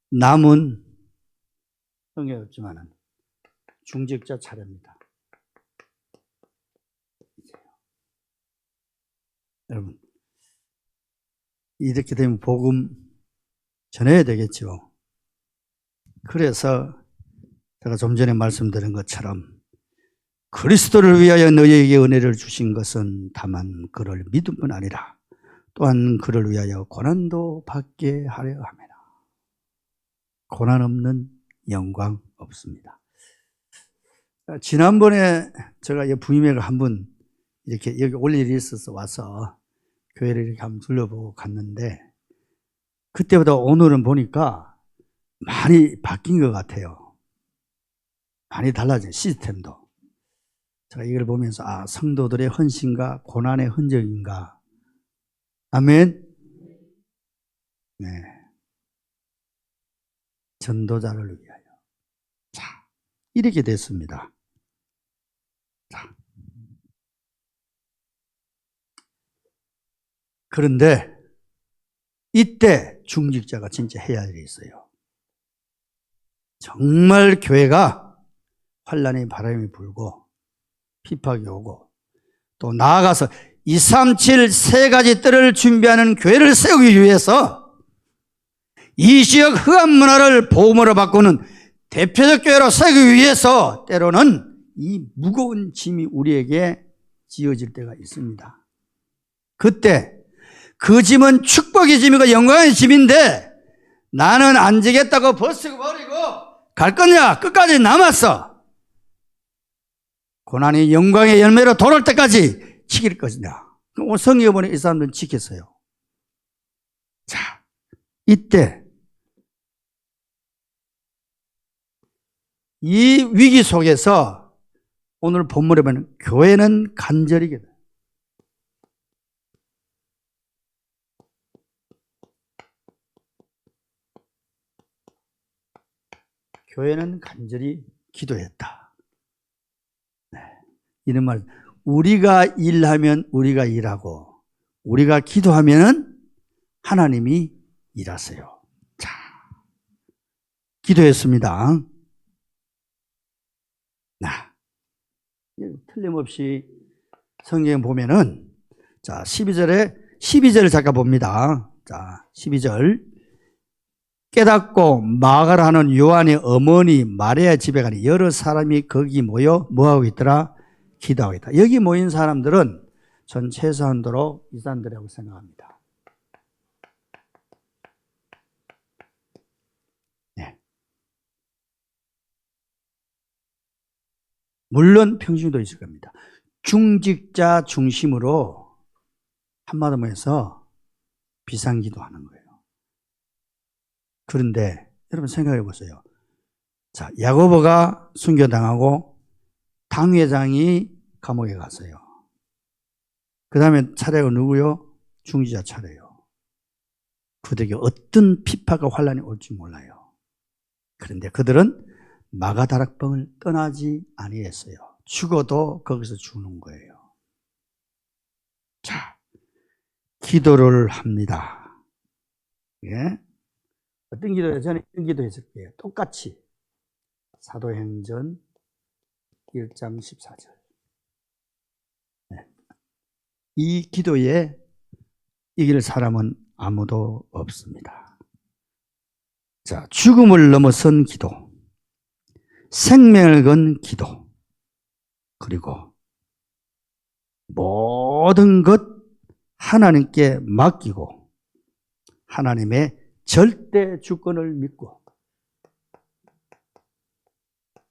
남은 성경에 없지만은 중직자 차례입니다. 여러분, 이렇게 되면 복음 전해야 되겠죠. 그래서 제가 좀 전에 말씀드린 것처럼 그리스도를 위하여 너희에게 은혜를 주신 것은 다만 그를 믿을 뿐 아니라 또한 그를 위하여 고난도 받게 하려 합니다. 고난 없는 영광 없습니다. 지난번에 제가 부임회를 한번 이렇게 여기 올 일이 있어서 와서 교회를 이렇게 한번 둘러보고 갔는데 그때보다 오늘은 보니까 많이 바뀐 것 같아요. 많이 달라진 시스템도. 제가 이걸 보면서 성도들의 헌신과 고난의 흔적인가. 아멘. 네. 전도자를 위하여. 자, 이렇게 됐습니다. 자. 그런데 이때 중직자가 진짜 해야 할 일이 있어요. 정말 교회가 환란의 바람이 불고 핍박이 오고 또 나아가서 237 세 가지 뜰을 준비하는 교회를 세우기 위해서 이 지역 흑암 문화를 보험으로 바꾸는 대표적 교회로 세우기 위해서 때로는 이 무거운 짐이 우리에게 지어질 때가 있습니다. 그때 그 짐은 축복의 짐이고 영광의 짐인데 나는 안 지겠다고 벗고 버리고 갈 거냐? 끝까지 남았어. 고난이 영광의 열매로 돌아올 때까지 지킬 것이냐? 오늘 성경에 보니 이 사람들은 지켰어요. 자, 이때 이 위기 속에서 오늘 본문에 보면 교회는 간절히 교회는 간절히 기도했다. 네. 이런 말, 우리가 일하면 우리가 일하고 우리가 기도하면 하나님이 일하세요. 자, 기도했습니다. 틀림없이 성경 보면은 자, 12절을 잠깐 봅니다. 자, 12절. 깨닫고 마가라 하는 요한의 어머니 마리아 집에 가니 여러 사람이 거기 모여 뭐하고 있더라? 기도하고 있다. 여기 모인 사람들은 전 최소한도로 이 사람들이라고 생각합니다. 네. 물론 평신도 있을 겁니다. 중직자 중심으로 한마디로 해서 비상기도하는 거예요. 그런데 여러분 생각해 보세요. 자, 야고보가 순교당하고 당회장이 감옥에 갔어요. 그 다음에 차례가 누구요? 중지자 차례요. 그들에게 어떤 핍박과 환란이 올지 몰라요. 그런데 그들은 마가다락방을 떠나지 아니했어요. 죽어도 거기서 죽는 거예요. 자, 기도를 합니다. 예? 어떤 기도예요? 저는 이런 기도 했을 거예요. 똑같이 사도행전 1장 14절. 네. 이 기도에 이길 사람은 아무도 없습니다. 자, 죽음을 넘어선 기도, 생명을 건 기도, 그리고 모든 것 하나님께 맡기고 하나님의 절대 주권을 믿고,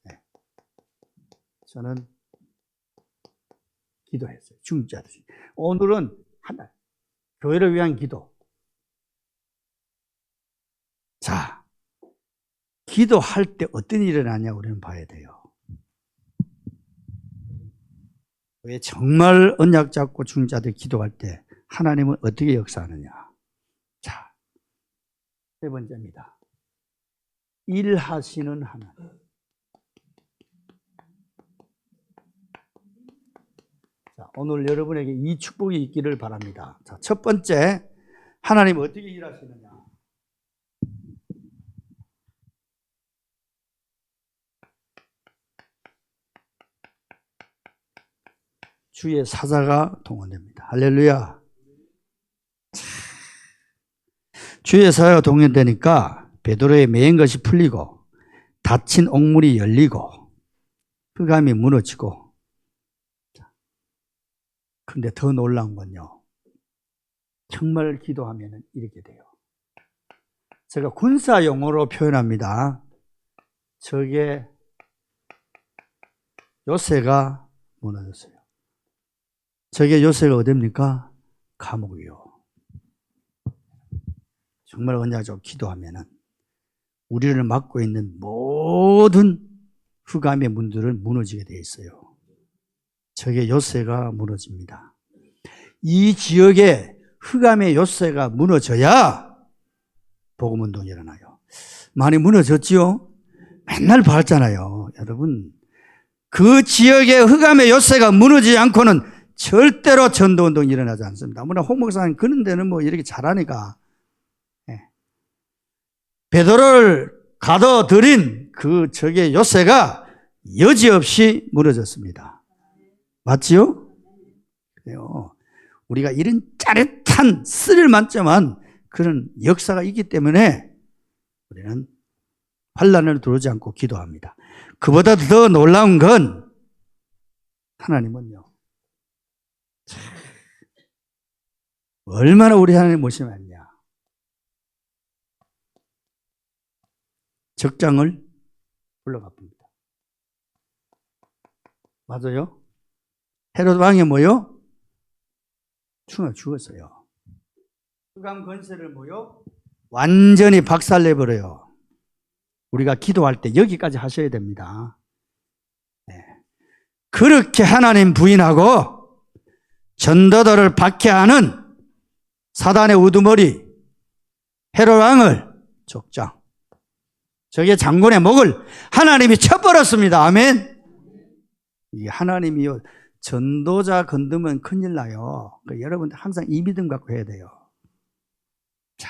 네. 저는 기도했어요. 중지하듯이. 오늘은 하나, 교회를 위한 기도. 자, 기도할 때 어떤 일이 일어나냐 우리는 봐야 돼요. 왜 정말 언약 잡고 중자들 기도할 때 하나님은 어떻게 역사하느냐. 자, 세 번째입니다. 일하시는 하나님. 자, 오늘 여러분에게 이 축복이 있기를 바랍니다. 자, 첫 번째, 하나님 어떻게 일하시느냐. 주의 사자가 동원됩니다. 할렐루야. 주의 사자가 동원되니까 베드로의 매인 것이 풀리고 닫힌 옥문이 열리고 흑암이 무너지고. 근데 더 놀라운 건요, 정말 기도하면 이렇게 돼요. 제가 군사 용어로 표현합니다. 저게 요새가 무너졌어요. 저게 요새가 어딥니까? 감옥이요. 정말 언약적으로 기도하면은 우리를 막고 있는 모든 흑암의 문들은 무너지게 되어 있어요. 저게 요새가 무너집니다. 이 지역에 흑암의 요새가 무너져야 복음운동이 일어나요. 많이 무너졌지요? 맨날 봤잖아요. 여러분, 그 지역의 흑암의 요새가 무너지지 않고는 절대로 전도운동이 일어나지 않습니다. 아무나 홍 목사님 그런 데는 뭐 이렇게 잘하니까. 예. 베드로를 가둬들인 그 적의 요새가 여지없이 무너졌습니다. 맞지요? 그래요. 우리가 이런 짜릿한 스릴 만점한 그런 역사가 있기 때문에 우리는 환란을 들어오지 않고 기도합니다. 그보다 더 놀라운 건 하나님은요, 얼마나 우리 하나님 모시겠냐. 적장을 불러갑니다. 맞아요? 헤롯 왕이 뭐요? 죽었어요. 흑암 권세를 뭐요? 완전히 박살내버려요. 우리가 기도할 때 여기까지 하셔야 됩니다. 네. 그렇게 하나님 부인하고 전도도를 박해하는 사단의 우두머리 헤롯 왕을 족장, 저게 장군의 목을 하나님이 쳐버렸습니다. 아멘. 이 하나님이요, 전도자 건드면 큰일 나요. 그러니까 여러분 항상 이 믿음 갖고 해야 돼요. 자,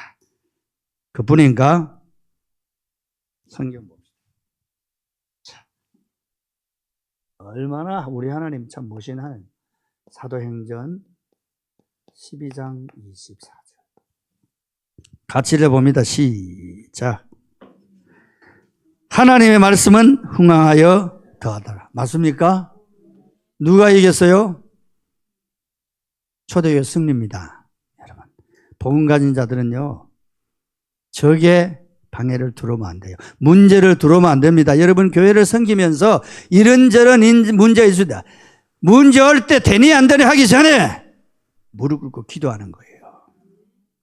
그뿐인가? 성경 봅시다. 자, 얼마나 우리 하나님 참 모신한 사도행전 12장 24절. 같이 읽어봅니다. 시작. 하나님의 말씀은 흥황하여 더하더라. 맞습니까? 누가 이겼어요? 초대교회 승리입니다. 여러분, 복음 가진 자들은요, 적의 방해를 들어오면 안 돼요. 문제를 들어오면 안 됩니다. 여러분, 교회를 섬기면서 이런저런 문제가 있습니다. 문제 올 때 되니 안 되니 하기 전에 무릎 꿇고 기도하는 거예요.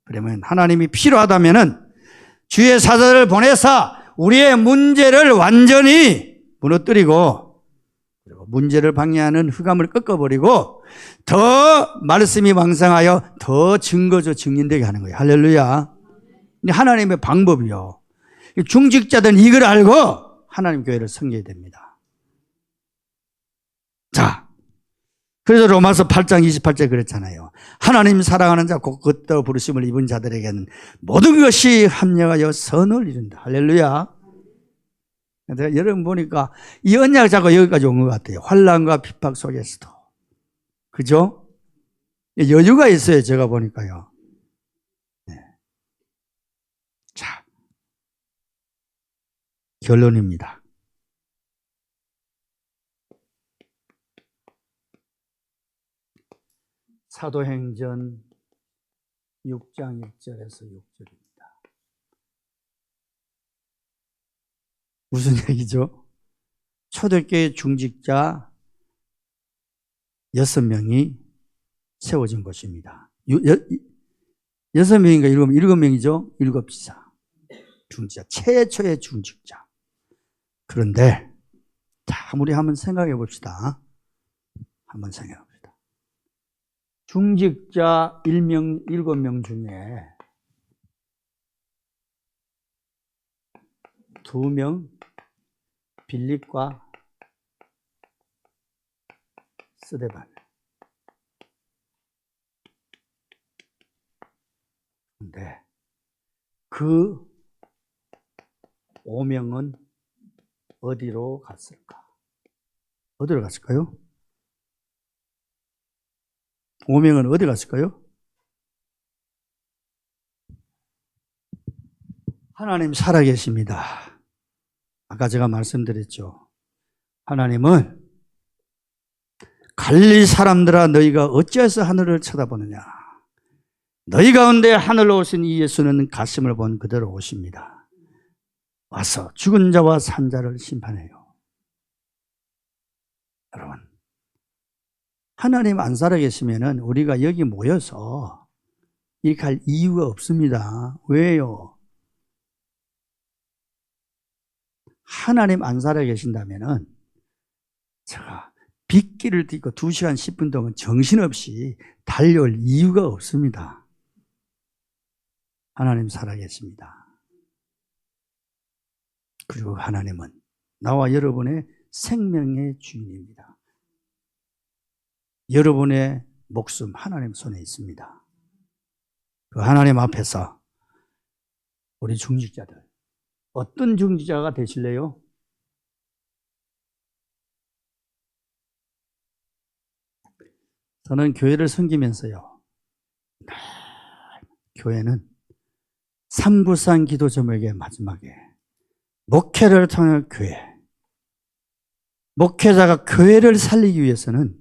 그러면 하나님이 필요하다면은 주의 사자를 보내사 우리의 문제를 완전히 무너뜨리고 그리고 문제를 방해하는 흑암을 꺾어버리고 더 말씀이 왕성하여 더 증거죠 증인되게 하는 거예요. 할렐루야. 하나님의 방법이요. 중직자들은 이걸 알고 하나님 교회를 섬겨야 됩니다. 자, 그래서 로마서 8장 28절 그랬잖아요. 하나님 사랑하는 자 곧 그때로 부르심을 입은 자들에게는 모든 것이 합력하여 선을 이룬다. 할렐루야. 내가 여러분 보니까 이 언약을 잡고 여기까지 온 것 같아요. 환난과 핍박 속에서도. 그죠? 여유가 있어요. 제가 보니까요. 네. 자, 결론입니다. 사도행전 6장 1절에서 6절입니다. 무슨 얘기죠? 초대교회 중직자 6명이 세워진 것입니다. 6명인가 7명이죠? 7지사. 중직자. 최초의 중직자. 그런데 자, 우리 한번 생각해 봅시다. 한번 생각해 봅시다. 중직자 7명 중에 2명 빌립과 스데반. 근데 그 5명은 어디로 갔을까? 어디로 갔을까요? 5명은 어디 갔을까요? 하나님 살아계십니다. 아까 제가 말씀드렸죠. 하나님은 갈릴리 사람들아 너희가 어찌해서 하늘을 쳐다보느냐. 너희 가운데 하늘로 오신 이 예수는 가슴을 본 그대로 오십니다. 와서 죽은 자와 산 자를 심판해요. 여러분, 하나님 안 살아계시면은 우리가 여기 모여서 이렇게 할 이유가 없습니다. 왜요? 하나님 안 살아계신다면은 제가 빗길을 딛고 2시간 10분 동안 정신없이 달려올 이유가 없습니다. 하나님 살아계십니다. 그리고 하나님은 나와 여러분의 생명의 주인입니다. 여러분의 목숨 하나님 손에 있습니다. 그 하나님 앞에서 우리 중직자들 어떤 중직자가 되실래요? 저는 교회를 섬기면서요. 교회는 삼부산 기도 제목의 마지막에 목회를 통한 교회. 목회자가 교회를 살리기 위해서는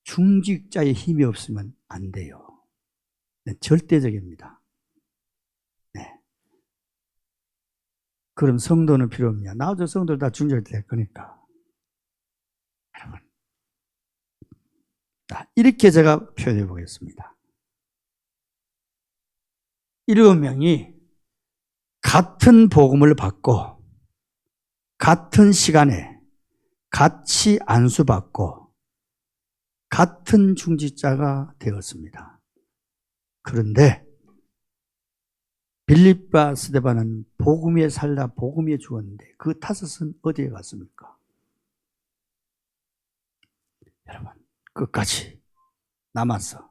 중직자의 힘이 없으면 안 돼요. 네, 절대적입니다. 네. 그럼 성도는 필요 없냐? 나도 성도를 다 중직자 될 거니까. 여러분, 이렇게 제가 표현해 보겠습니다. 7명이 같은 복음을 받고 같은 시간에 같이 안수받고 같은 중직자가 되었습니다. 그런데 빌립과 스데반은 복음 위에 살다 복음 위에 죽었는데 그 5은 어디에 갔습니까? 여러분, 끝까지 남았어.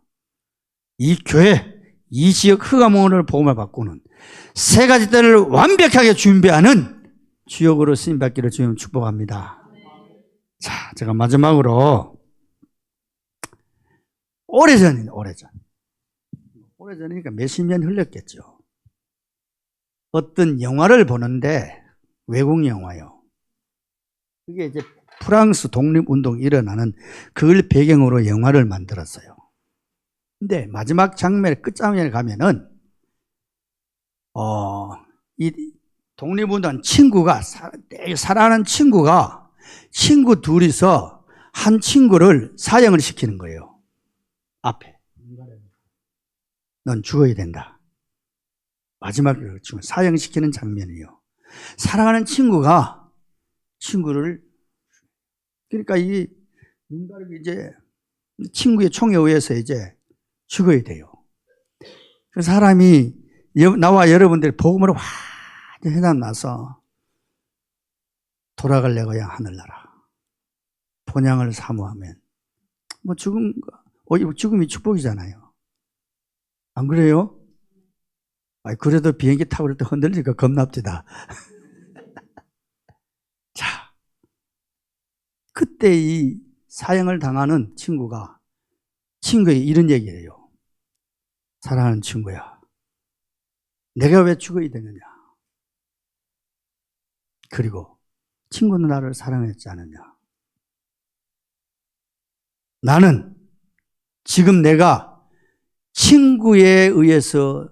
이 교회, 이 지역 흑암원을 복음을 바꾸는 3가지 때를 완벽하게 준비하는 주역으로 쓰임받기를 주님 축복합니다. 자, 제가 마지막으로 오래전이니까 몇십 년 흘렀겠죠. 어떤 영화를 보는데 외국 영화요. 그게 이제 프랑스 독립운동이 일어나는 그걸 배경으로 영화를 만들었어요. 근데 마지막 장면, 끝장면에 가면은 이 독립운동 친구가 사랑하는 친구 둘이서 한 친구를 사형을 시키는 거예요. 앞에. 넌 죽어야 된다. 마지막으로 사형시키는 장면이에요. 사랑하는 친구가 친구를, 그러니까 이 눈가르기 이제 친구의 총에 의해서 이제 죽어야 돼요. 그 사람이 나와 여러분들이 복음으로 완전히 해당나서 돌아가려고야 하늘나라 본향을 사모하면 뭐 죽음이 축복이잖아요. 안 그래요? 그래도 비행기 타고 그럴 때 흔들리니까 겁납니다. 자, 그때 이 사형을 당하는 친구의 이런 얘기예요. 사랑하는 친구야, 내가 왜 죽어야 되느냐? 그리고 친구는 나를 사랑했지 않느냐? 나는 지금 내가 친구에 의해서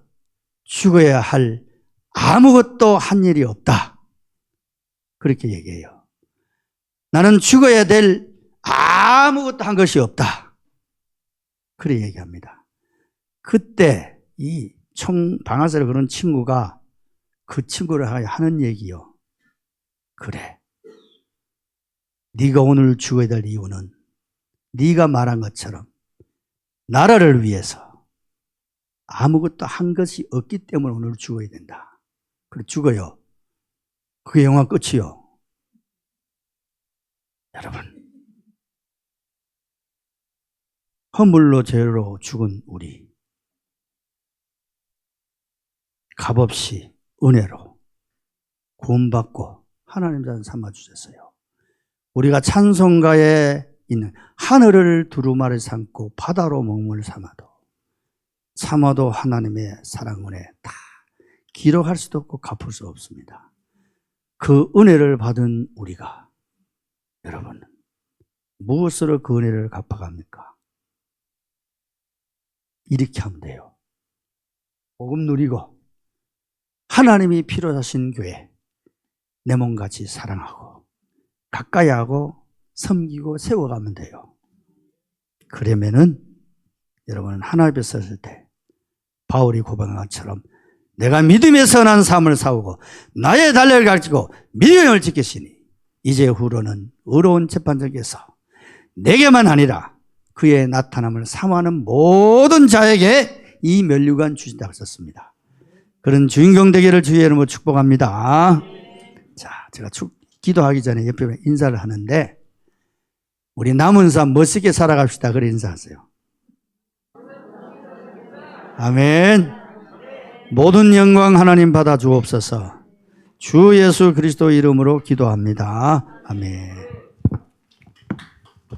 죽어야 할 아무것도 한 일이 없다. 그렇게 얘기해요. 나는 죽어야 될 아무것도 한 것이 없다. 그렇게 얘기합니다. 그때 이 방아쇠를 거는 친구가 그 친구를 하는 얘기요. 그래, 네가 오늘 죽어야 될 이유는 네가 말한 것처럼 나라를 위해서 아무것도 한 것이 없기 때문에 오늘 죽어야 된다. 그래, 죽어요. 그게 영화 끝이요. 여러분, 허물로 죄로 죽은 우리 값없이 은혜로 구원받고 하나님 자녀 삼아주셨어요. 우리가 찬송가에 있는 하늘을 두루마리 삼고 바다로 먹물 삼아도 하나님의 사랑 은혜 다 기록할 수도 없고 갚을 수 없습니다. 그 은혜를 받은 우리가 여러분 무엇으로 그 은혜를 갚아갑니까? 이렇게 하면 돼요. 복음 누리고 하나님이 필요하신 교회 내 몸같이 사랑하고 가까이 하고 섬기고 세워가면 돼요. 그러면은 여러분은 하나님 앞에 섰을 때 바울이 고백한 것처럼 내가 믿음의 선한 삶을 사오고 나의 달려를 가지고 미련을 지켰으니 이제 후로는 의로운 재판장께서 내게만 아니라 그의 나타남을 사모하는 모든 자에게 이 면류관 주신다고 썼습니다. 그런 주인공 되기를 주의 이름으로 축복합니다. 자, 제가 기도하기 전에 옆에 인사를 하는데 우리 남은 삶 멋있게 살아갑시다. 그래 인사하세요. 아멘. 모든 영광 하나님 받아 주옵소서. 주 예수 그리스도 이름으로 기도합니다. 아멘.